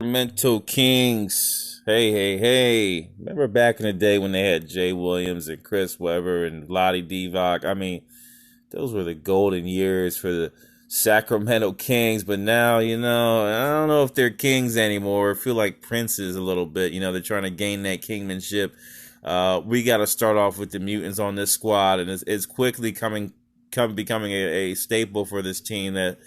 Sacramento Kings. Hey, hey, hey. Remember back in the day when they had Jay Williams and Chris Webber and Lottie Divac? I mean, those were the golden years for the Sacramento Kings. But now, I don't know if they're kings anymore. I feel like princes a little bit. They're trying to gain that kingmanship. We got to start off with the mutants on this squad, and it's quickly becoming a staple for this team that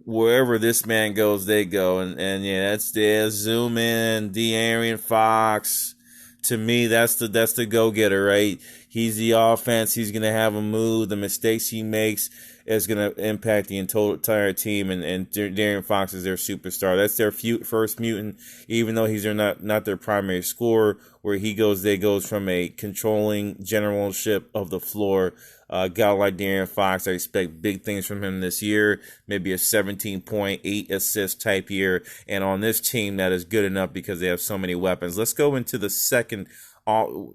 wherever this man goes, they go. And yeah, that's the zoom in, De'Aaron Fox. To me, that's the go getter, right? He's the offense. He's gonna have a move. The mistakes he makes is gonna impact the entire team. And De'Aaron Fox is their superstar. That's their first mutant, even though he's not their primary scorer. Where he goes, they goes from a controlling generalship of the floor. Guy like De'Aaron Fox, I expect big things from him this year. Maybe a 17.8 assist type year. And on this team, that is good enough because they have so many weapons. Let's go into the second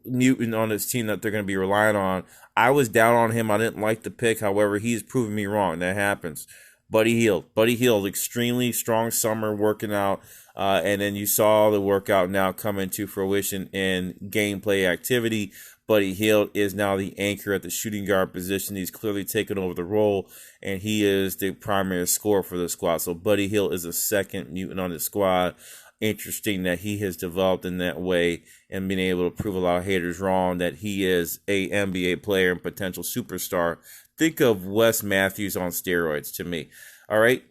mutant on this team that they're going to be relying on. I was down on him. I didn't like the pick. However, he's proven me wrong. That happens. Buddy Hield. Buddy Hield, extremely strong summer working out. And then you saw the workout now come into fruition in gameplay activity. Buddy Hield is now the anchor at the shooting guard position. He's clearly taken over the role, and he is the primary scorer for the squad. So Buddy Hield is a second mutant on the squad. Interesting that he has developed in that way and been able to prove a lot of haters wrong that he is a NBA player and potential superstar. Think of Wes Matthews on steroids to me. All right.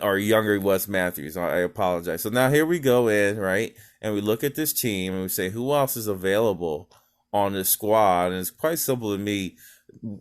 Or younger Wes Matthews. I apologize. So now here we go in, right? And we look at this team and we say, who else is available on this squad? And it's quite simple to me.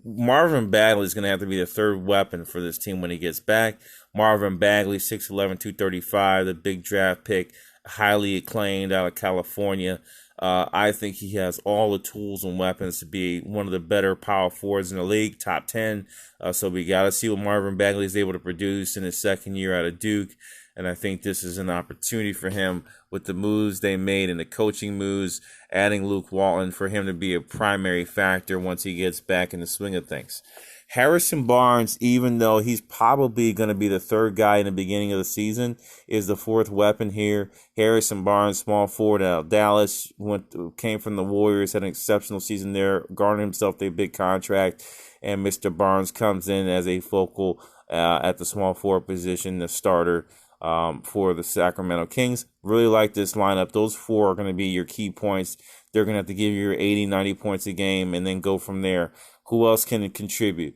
Marvin Bagley is going to have to be the third weapon for this team when he gets back. Marvin Bagley, 6'11", 235, the big draft pick, highly acclaimed out of California. I think he has all the tools and weapons to be one of the better power forwards in the league, top 10. So we got to see what Marvin Bagley is able to produce in his second year out of Duke. And I think this is an opportunity for him with the moves they made and the coaching moves, adding Luke Walton for him to be a primary factor once he gets back in the swing of things. Harrison Barnes, even though he's probably going to be the third guy in the beginning of the season, is the fourth weapon here. Harrison Barnes, small forward out of Dallas, came from the Warriors, had an exceptional season there, garnered himself a big contract, and Mr. Barnes comes in as a focal at the small forward position, the starter for the Sacramento Kings. Really like this lineup. Those four are going to be your key points. They're going to have to give you your 80, 90 points a game and then go from there. Who else can contribute?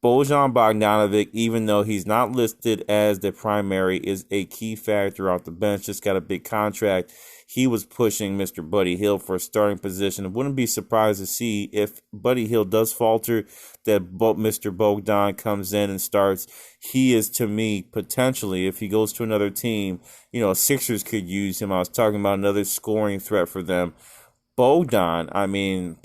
Bojan Bogdanovic, even though he's not listed as the primary, is a key factor off the bench. Just got a big contract. He was pushing Mr. Buddy Hield for a starting position. I wouldn't be surprised to see if Buddy Hield does falter, that Mr. Bogdan comes in and starts. He is, to me, potentially, if he goes to another team, Sixers could use him. I was talking about another scoring threat for them. Bogdan, I mean,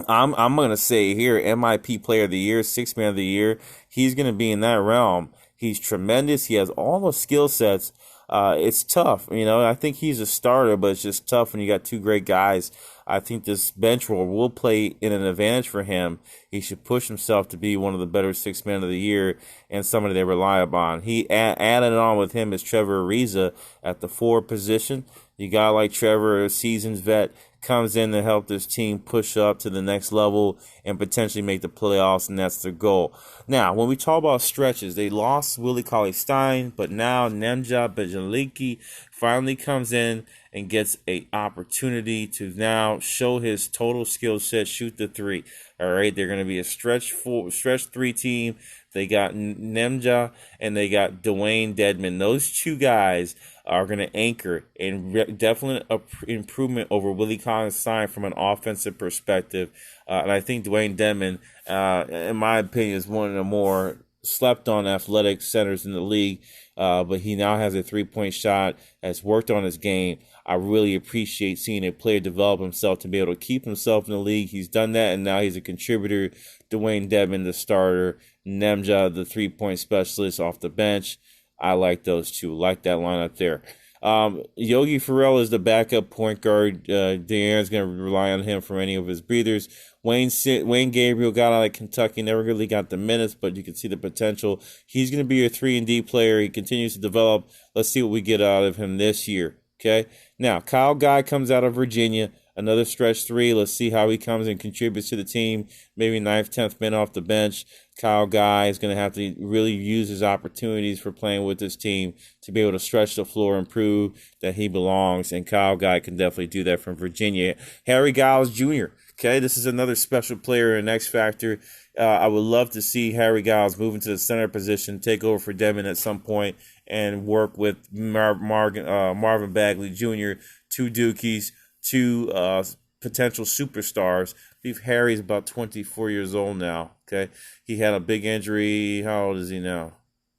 I'm gonna say here, MIP Player of the Year, Sixth Man of the Year. He's gonna be in that realm. He's tremendous. He has all the skill sets. It's tough, I think he's a starter, but it's just tough when you got two great guys. I think this bench role will play in an advantage for him. He should push himself to be one of the better Sixth Men of the Year and somebody they rely upon. He added on with him is Trevor Ariza at the forward position. You got like Trevor, a seasoned vet, comes in to help this team push up to the next level and potentially make the playoffs, and that's their goal. Now, when we talk about stretches, they lost Willie Cauley-Stein, but now Nemanja Bjelica finally comes in and gets an opportunity to now show his total skill set, shoot the three. All right, they're going to be a stretch three team. They got Nemja and they got Dwayne Dedman. Those two guys are going to anchor and definitely improvement over Willie Cauley-Stein from an offensive perspective. And I think Dwayne Dedman, in my opinion, is one of the more slept on athletic centers in the league. But he now has a 3-point shot, has worked on his game. I really appreciate seeing a player develop himself to be able to keep himself in the league. He's done that, and now he's a contributor. Dwayne Dedman, the starter. Nemja, the 3-point specialist off the bench. I like those two. Like that lineup there. Yogi Ferrell is the backup point guard. De'Aaron's going to rely on him for any of his breathers. Wayne Gabriel got out of Kentucky, never really got the minutes, but you can see the potential. He's going to be your 3-and-D player. He continues to develop. Let's see what we get out of him this year. Okay. Now, Kyle Guy comes out of Virginia, another stretch 3. Let's see how he comes and contributes to the team. Maybe 9th, 10th man off the bench. Kyle Guy is going to have to really use his opportunities for playing with this team to be able to stretch the floor and prove that he belongs. And Kyle Guy can definitely do that from Virginia. Harry Giles Jr. Okay, this is another special player in X Factor. I would love to see Harry Giles move into the center position, take over for Devin at some point, and work with Marvin Bagley Jr., 2 Dukies, 2 potential superstars. I believe Harry's about 24 years old now. Okay, he had a big injury. How old is he now?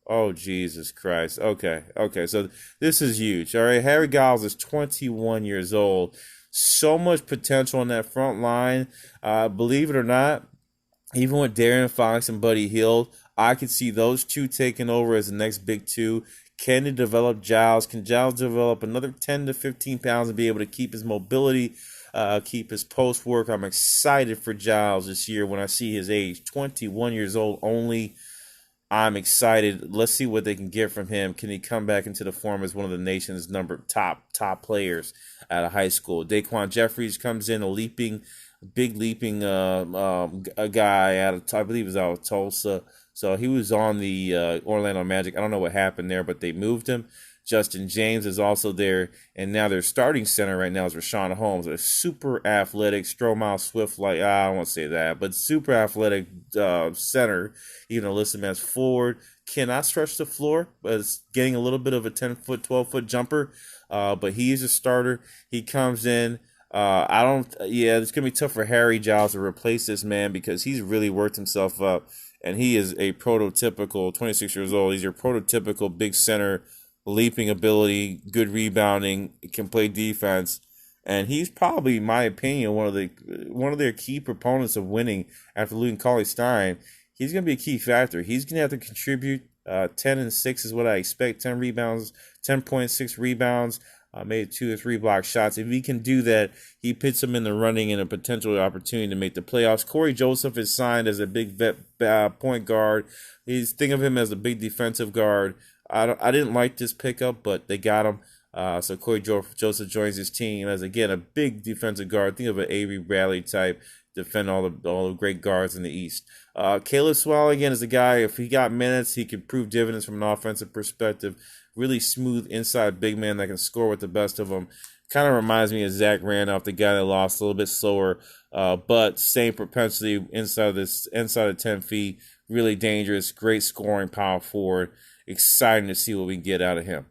Oh, Jesus Christ. Okay, so this is huge. All right, Harry Giles is 21 years old. So much potential on that front line. Believe it or not, even with Darren Fox and Buddy Hield, I could see those 2 taking over as the next big 2. Can they develop Giles? Can Giles develop another 10 to 15 pounds and be able to keep his mobility, keep his post work? I'm excited for Giles this year when I see his age, 21 years old only. I'm excited. Let's see what they can get from him. Can he come back into the form as one of the nation's top players out of high school? Daquan Jeffries comes in, a big leaping a guy out of, I believe it was out of Tulsa. So he was on the Orlando Magic. I don't know what happened there, but they moved him. Justin James is also there, and now their starting center right now is Rashawn Holmes, a super athletic, Stromile Swift, like I don't want to say that, but super athletic center, even though listed as forward, cannot stretch the floor, but is getting a little bit of a 10-foot, 12-foot jumper, but he's a starter. He comes in. It's going to be tough for Harry Giles to replace this man because he's really worked himself up, and he is a prototypical, 26 years old, he's your prototypical big center, leaping ability, good rebounding, can play defense, and he's probably, in my opinion, one of their key proponents of winning after losing Cauley-Stein. He's going to be a key factor. He's going to have to contribute. 10 and 6 is what I expect. 10 rebounds, 10.6 rebounds, maybe 2 or 3 block shots. If he can do that, he puts him in the running and a potential opportunity to make the playoffs. Corey Joseph is signed as a big vet point guard. Think of him as a big defensive guard. I didn't like this pickup, but they got him. So Corey Joseph joins his team as, again, a big defensive guard. Think of an Avery Bradley type, defend all the great guards in the East. Caleb Swell, again, is a guy, if he got minutes, he could prove dividends from an offensive perspective. Really smooth inside big man that can score with the best of them. Kind of reminds me of Zach Randolph, the guy that lost, a little bit slower, but same propensity inside of 10 feet. Really dangerous, great scoring power forward. Exciting to see what we can get out of him.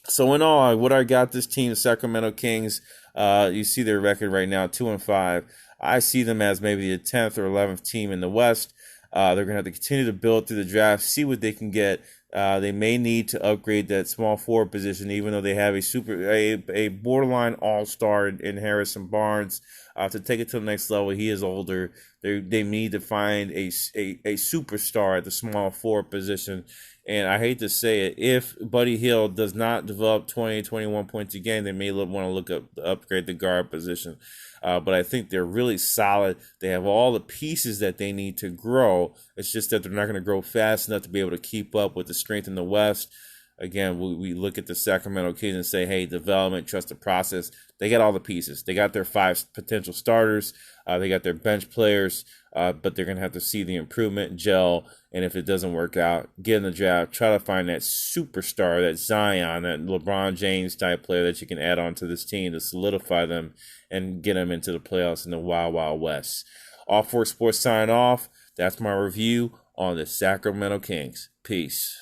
So in all, what I got this team, the Sacramento Kings, you see their record right now, 2-5. I see them as maybe the 10th or 11th team in the West. They're going to have to continue to build through the draft, see what they can get. They may need to upgrade that small forward position, even though they have a borderline all-star in Harrison Barnes. To take it to the next level, he is older. They need to find a superstar at the small forward position. And I hate to say it, if Buddy Hield does not develop 20, 21 points a game, they may want to upgrade the guard position. But I think they're really solid. They have all the pieces that they need to grow. It's just that they're not going to grow fast enough to be able to keep up with the strength in the West. Again, we look at the Sacramento Kings and say, hey, development, trust the process. They got all the pieces. They got their 5 potential starters. They got their bench players, but they're going to have to see the improvement, gel, and if it doesn't work out, get in the draft, try to find that superstar, that Zion, that LeBron James type player that you can add on to this team to solidify them and get them into the playoffs in the Wild Wild West. All 4 Sports sign off. That's my review on the Sacramento Kings. Peace.